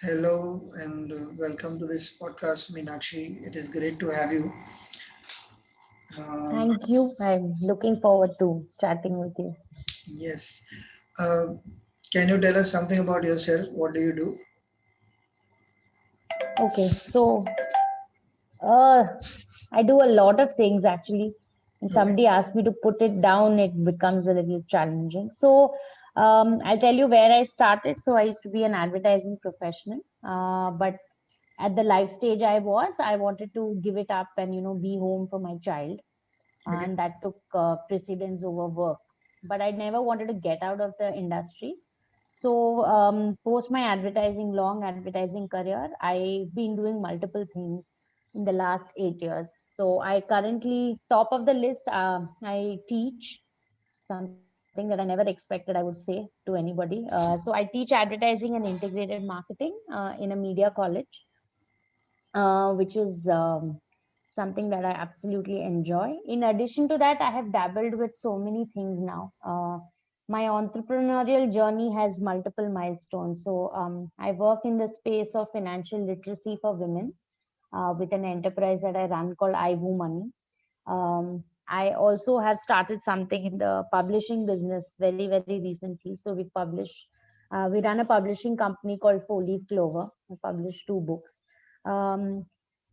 Hello and welcome to this podcast, Meenakshi. It is great to have you. Um, Thank you. I'm looking forward to chatting with you. yes. Uh, can you tell us something about yourself? What do you do? Okay, uh, I do a lot of things actually. And Okay. somebody asked me to put it down, it becomes a little challenging. I'll tell you where I started. So, I used to be an advertising professional, but at the life stage I wanted to give it up and be home for my child, Okay. and that took precedence over work. But I never wanted to get out of the industry. So, post my long advertising career, I've been doing multiple things in the last 8 years. So, I currently, top of the list, I teach something that I never expected I would say to anybody. So, I teach advertising and integrated marketing in a media college, which is something that I absolutely enjoy. In addition to that, I have dabbled with so many things now. My entrepreneurial journey has multiple milestones. I work in the space of financial literacy for women with an enterprise that I run called iVoo Money. I also have started something in the publishing business very, very recently. We run a publishing company called Four Leaf Clover. I published two books. Um,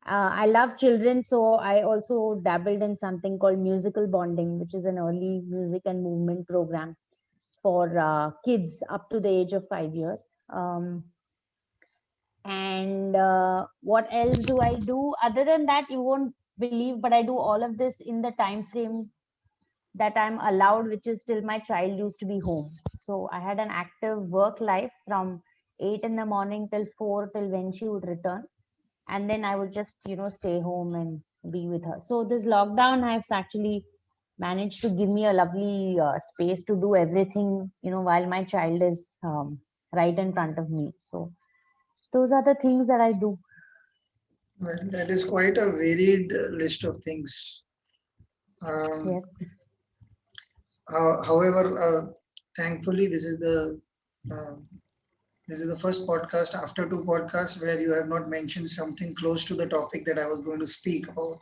I love children, so I also dabbled in something called musical bonding, which is an early music and movement program for kids up to the age of 5 years. And what else do I do? Other than that, you won't believe, but I do all of this in the time frame that I'm allowed, which is till my child used to be home. So I had an active work life from 8 in the morning till 4 till when she would return, and then I would just stay home and be with her. So this lockdown has actually managed to give me a lovely space to do everything while my child is right in front of me. So those are the things that I do. Well, that is quite a varied list of things. Um, Yes. however, thankfully, uh, this is the first podcast after two podcasts where you have not mentioned something close to the topic that I was going to speak about.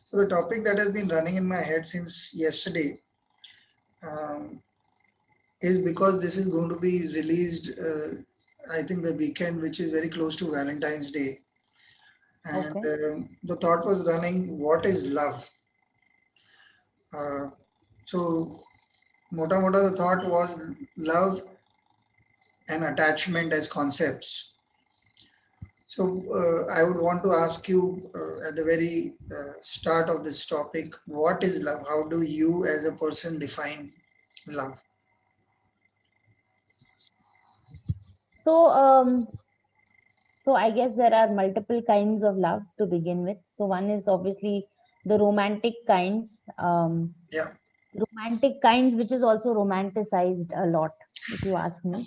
So the topic that has been running in my head since yesterday um, is because this is going to be released, I think, the weekend, which is very close to Valentine's Day. And Okay. the thought was running, what is love? Uh, so, Mota Mota, the thought was love and attachment as concepts. So, I would want to ask you at the very start of this topic, what is love? How do you, as a person, define love? So um so I guess there are multiple kinds of love to begin with. So one is obviously the romantic kinds. Yeah. Romantic kinds, which is also romanticized a lot, if you ask me.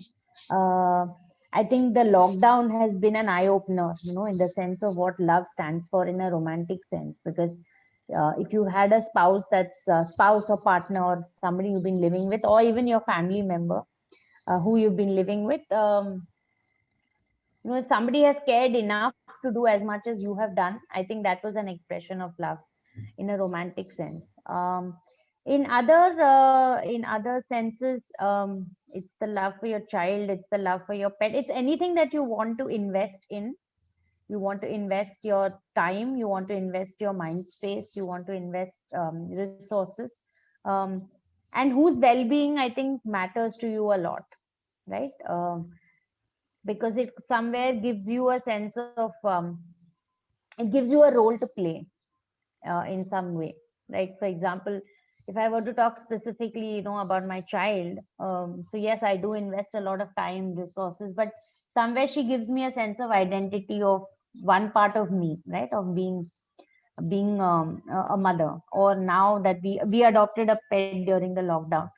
uh, I think the lockdown has been an eye opener, in the sense of what love stands for in a romantic sense. Because if you had a spouse, that's a spouse or partner or somebody you've been living with, or even your family member who you've been living with, if somebody has cared enough to do as much as you have done, I think that was an expression of love in a romantic sense. In other senses, it's the love for your child, it's the love for your pet, it's anything that you want to invest in. You want to invest your time, you want to invest your mind space, you want to invest resources, um, and whose well-being, I think, matters to you a lot, right? Because it somewhere gives you a sense of it gives you a role to play in some way. Like, for example, if I were to talk specifically, about my child, so yes, I do invest a lot of time, resources, but somewhere she gives me a sense of identity of one part of me, right? Of being a mother. Or now that we adopted a pet during the lockdown,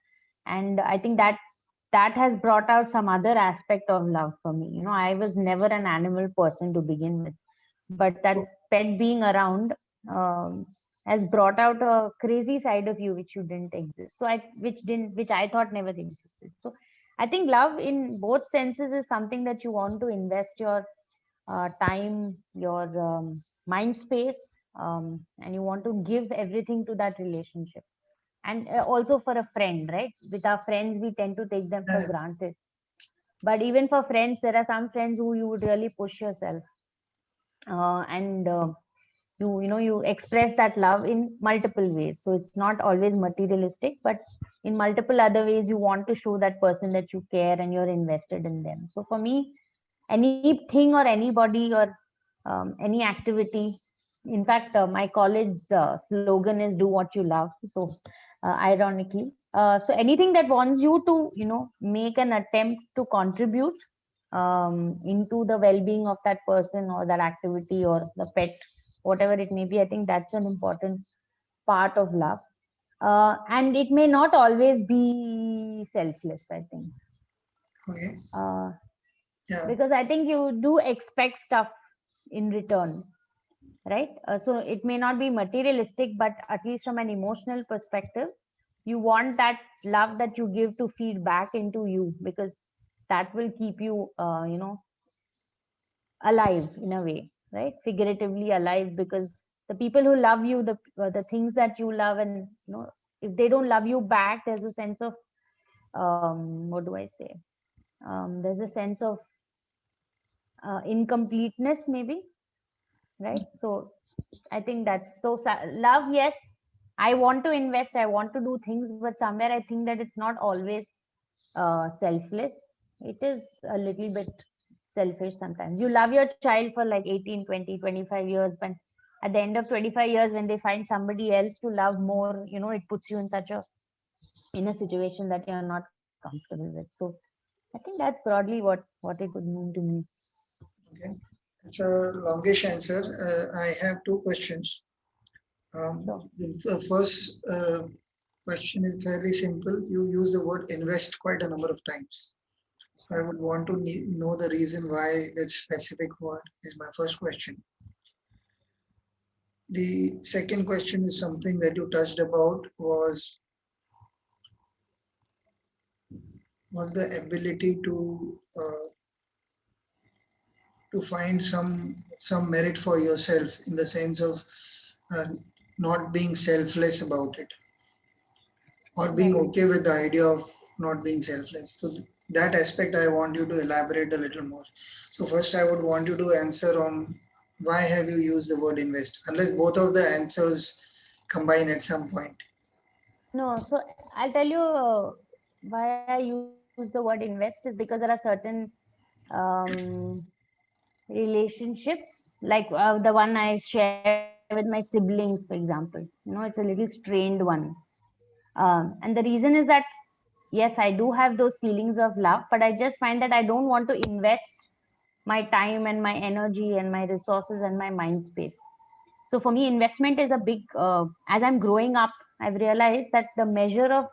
and I think that has brought out some other aspect of love for me. I was never an animal person to begin with, but that pet being around has brought out a crazy side of you which you didn't exist. Which I thought never existed. So I think love in both senses is something that you want to invest your time, your mind space, and you want to give everything to that relationship. And also for a friend, right? With our friends, we tend to take them for Yeah, granted. But even for friends, there are some friends who you would really push yourself. And you express that love in multiple ways. So it's not always materialistic, but in multiple other ways, you want to show that person that you care and you're invested in them. So for me, anything or anybody or any activity. In fact, my college slogan is "Do what you love." So, ironically, so anything that wants you to, make an attempt to contribute into the well-being of that person or that activity or the pet, whatever it may be. I think that's an important part of love, and it may not always be selfless. I think. okay. Uh, Yeah, because I think you do expect stuff in return, right? So it may not be materialistic, but at least from an emotional perspective, you want that love that you give to feed back into you, because that will keep you, alive in a way, right? Figuratively alive, because the people who love you, the things that you love, and if they don't love you back, there's a sense of what do I say? There's a sense of incompleteness, maybe, right? So I think that's so love. Yes, I want to invest. I want to do things, but somewhere I think that it's not always selfless. It is a little bit selfish sometimes. You love your child for like 18, 20, 25 years, but at the end of 25 years, when they find somebody else to love more, it puts you in a situation that you're not comfortable with. So I think that's broadly what it would mean to me. okay. It's a longish answer. I have two questions. So The first question is fairly simple. You use the word invest quite a number of times. So I would want to know the reason why that specific word is my first question. The second question is something that you touched about was the ability to find some merit for yourself in the sense of uh, not being selfless about it or being right. okay with the idea of not being selfless. So that aspect I want you to elaborate a little more. So first I would want you to answer on why have you used the word invest, unless both of the answers combine at some point. No, so I'll tell you why I use the word invest is because there are certain um, relationships, like the one I share with my siblings, for example. It's a little strained one. And the reason is that, yes, I do have those feelings of love, but I just find that I don't want to invest my time and my energy and my resources and my mind space. So for me, investment is a big, as I'm growing up, I've realized that the measure of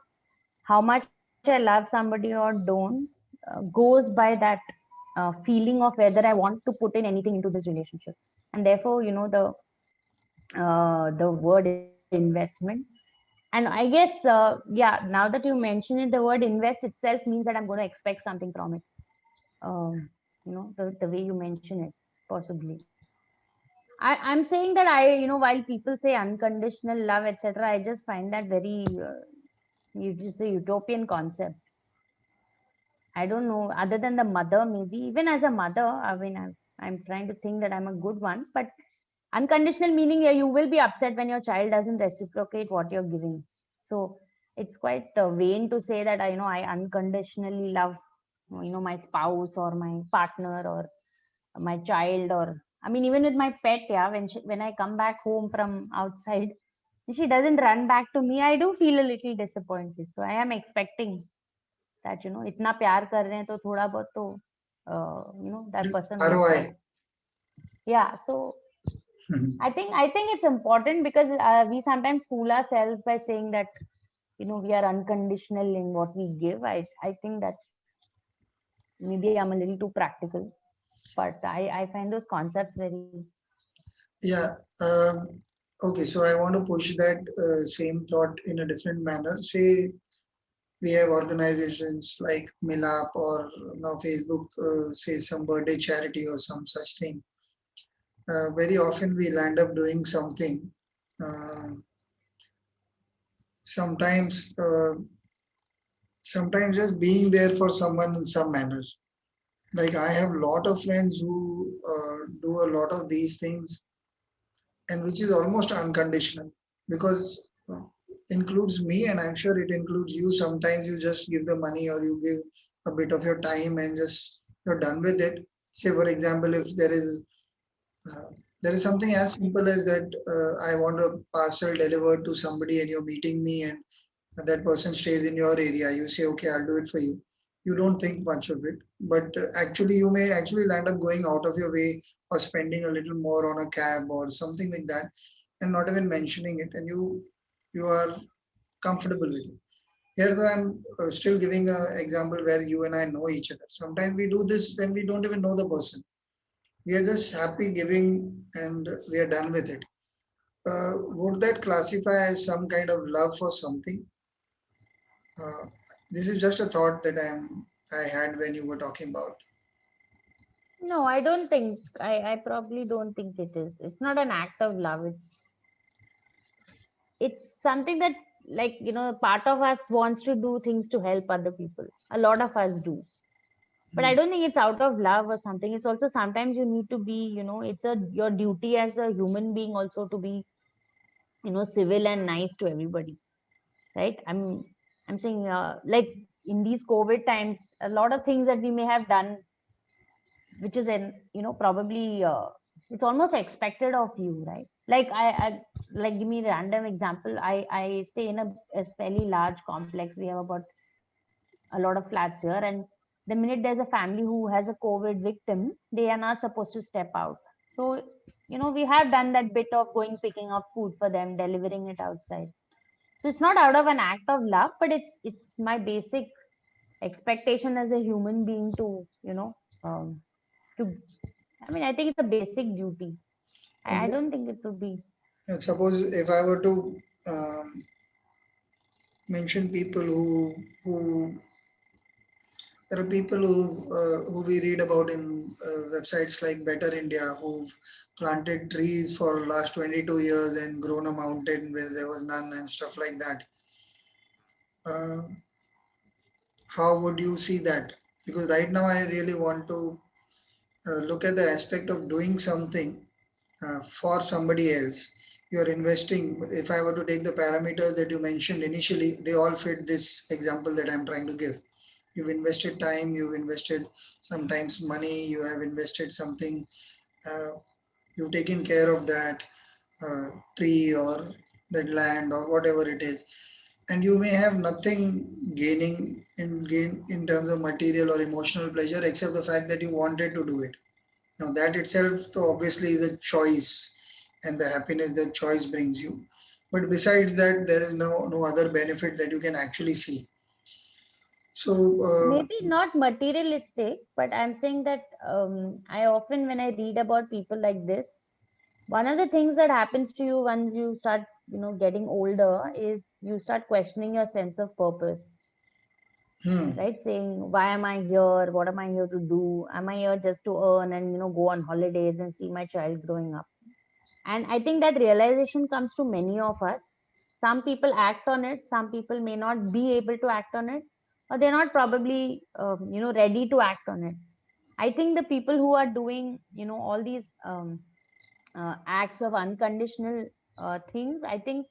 how much I love somebody or don't goes by that feeling of whether I want to put in anything into this relationship. And therefore, the word investment. And I guess, yeah, now that you mention it, the word invest itself means that I'm going to expect something from it. Um, the way you mention it, possibly. I'm saying that while people say unconditional love, etc., I just find that very, it's a utopian concept. I don't know, other than the mother, maybe even as a mother, I mean, I'm trying to think that I'm a good one, but unconditional meaning, yeah, you will be upset when your child doesn't reciprocate what you're giving. So it's quite vain to say that I unconditionally love, my spouse or my partner or my child, or I mean, even with my pet, yeah, when I come back home from outside, she doesn't run back to me, I do feel a little disappointed. So I am expecting that इतना प्यार कर रहे हैं तो थोड़ा बहुत तो that person would ROI. yeah. So I think it's important because we sometimes fool ourselves by saying that we are unconditional in what we give. I think that's, maybe I'm a little too practical, but I find those concepts very. Yeah. Okay. So I want to push that same thought in a different manner. Say We have organizations like Milap, or now Facebook says some birthday charity or some such thing. Very often we'll end up doing something. Uh, sometimes, sometimes just being there for someone in some manner. Like I have a lot of friends who do a lot of these things, and which is almost unconditional, because includes me, and I'm sure it includes you. Sometimes you just give the money, or you give a bit of your time, and just you're done with it. Say for example, if uh, there is something as simple as that, I want a parcel delivered to somebody and you're meeting me, and that person stays in your area, you say, okay, I'll do it for you. You don't think much of it, but actually you may actually land up going out of your way, or spending a little more on a cab or something like that, and not even mentioning it, and you are comfortable with it. Here I'm still giving an example where you and I know each other. Sometimes we do this when we don't even know the person. We are just happy giving, and we are done with it. Would that classify as some kind of love for something? Uh, this is just a thought that I had when you were talking about. No, I don't think. I probably don't think it is. It's not an act of love. It's something that, like, part of us wants to do things to help other people. A lot of us do. But I Hmm. don't think it's out of love or something. It's also sometimes you need to be, it's your duty as a human being also to be, civil and nice to everybody, right? I'm saying, like, in these COVID times, a lot of things that we may have done, which is, in probably, it's almost expected of you, right? Like, I like, give me a random example. I stay in a fairly large complex. We have about a lot of flats here, and the minute there's a family who has a COVID victim, they are not supposed to step out. So, we have done that bit of going picking up food for them, delivering it outside. So it's not out of an act of love, but it's my basic expectation as a human being to, to, I mean, I think it's a basic duty. I And don't think it would be. suppose if I were to mention people who there are people who we read about in websites like Better India, who've planted trees for last 22 years and grown a mountain where there was none, and stuff like that. Uh, how would you see that? Because right now I really want to look at the aspect of doing something for somebody else. You're investing. If I were to take the parameters that you mentioned initially, they all fit this example that I'm trying to give. You've invested time, you've invested sometimes money, you have invested something, uh, you've taken care of that uh, tree or that land or whatever it is, and you may have nothing gain in terms of material or emotional pleasure, except the fact that you wanted to do it. Now that itself, so obviously, is a choice, and the happiness that choice brings you. But besides that, there is no other benefit that you can actually see. So Maybe not materialistic, but I'm saying that, I often, when I read about people like this, one of the things that happens to you once you start, getting older, is you start questioning your sense of purpose, hmm, right? Saying, why am I here? What am I here to do? Am I here just to earn and, go on holidays and see my child growing up? And I think that realization comes to many of us. Some people act on it, some people may not be able to act on it, or they're not probably, ready to act on it. I think the people who are doing, all these, acts of unconditional things, I think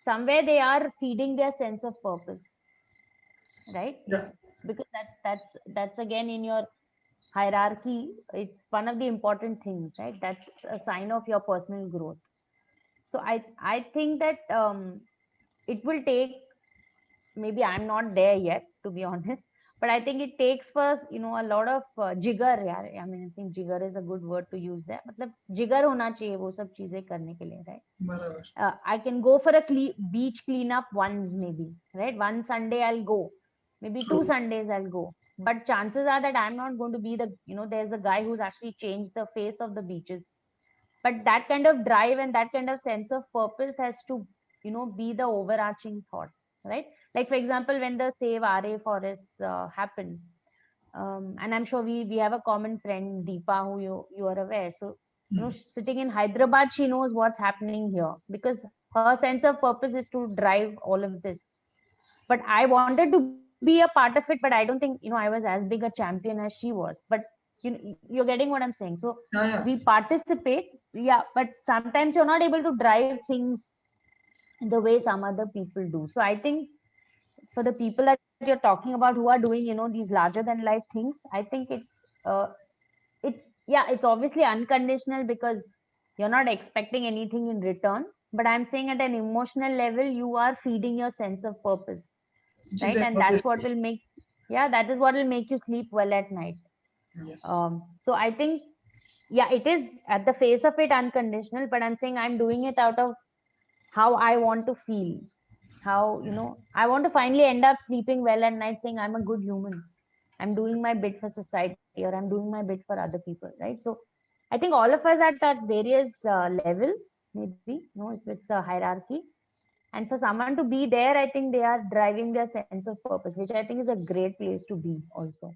somewhere they are feeding their sense of purpose, right? yeah, Because that's again in your hierarchy, it's one of the important things, right? That's a sign of your personal growth. So I think that, it will take, maybe I'm not there yet, to be honest, but I think it takes first, a lot of jigar, yeah. I mean, I think jigar is a good word to use there. मतलब jigar होना चाहिए वो सब चीजें करने के लिए, right? barabar. I can go for a beach cleanup once, maybe, right? One Sunday I'll go, maybe two True. Sundays I'll go. But chances are that I'm not going to be the, there's a guy who's actually changed the face of the beaches. But that kind of drive and that kind of sense of purpose has to, be the overarching thought, right? Like for example, when the Save RA forests happened, and I'm sure we have a common friend, Deepa, who you are aware. So sitting in Hyderabad, she knows what's happening here, because her sense of purpose is to drive all of this. But I wanted to be a part of it, but I don't think I was as big a champion as she was. But you're getting what I'm saying. So Yeah, we yeah. participate, yeah, but sometimes you're not able to drive things the way some other people do. So I think for the people that you're talking about who are doing these larger than life things, I think uh, it's yeah, it's obviously unconditional, because you're not expecting anything in return. But I'm saying at an emotional level, you are feeding your sense of purpose, Which is right? their And purpose. that's what will make, yeah, that is what will make you sleep well at night. Yes. So I think, yeah, it is at the face of it unconditional, but I'm saying I'm doing it out of how I want to feel. How, I want to finally end up sleeping well at night saying I'm a good human. I'm doing my bit for society, or I'm doing my bit for other people, right? So I think all of us at various levels, maybe, if it's a hierarchy. And for someone to be there, I think they are driving their sense of purpose, which I think is a great place to be also.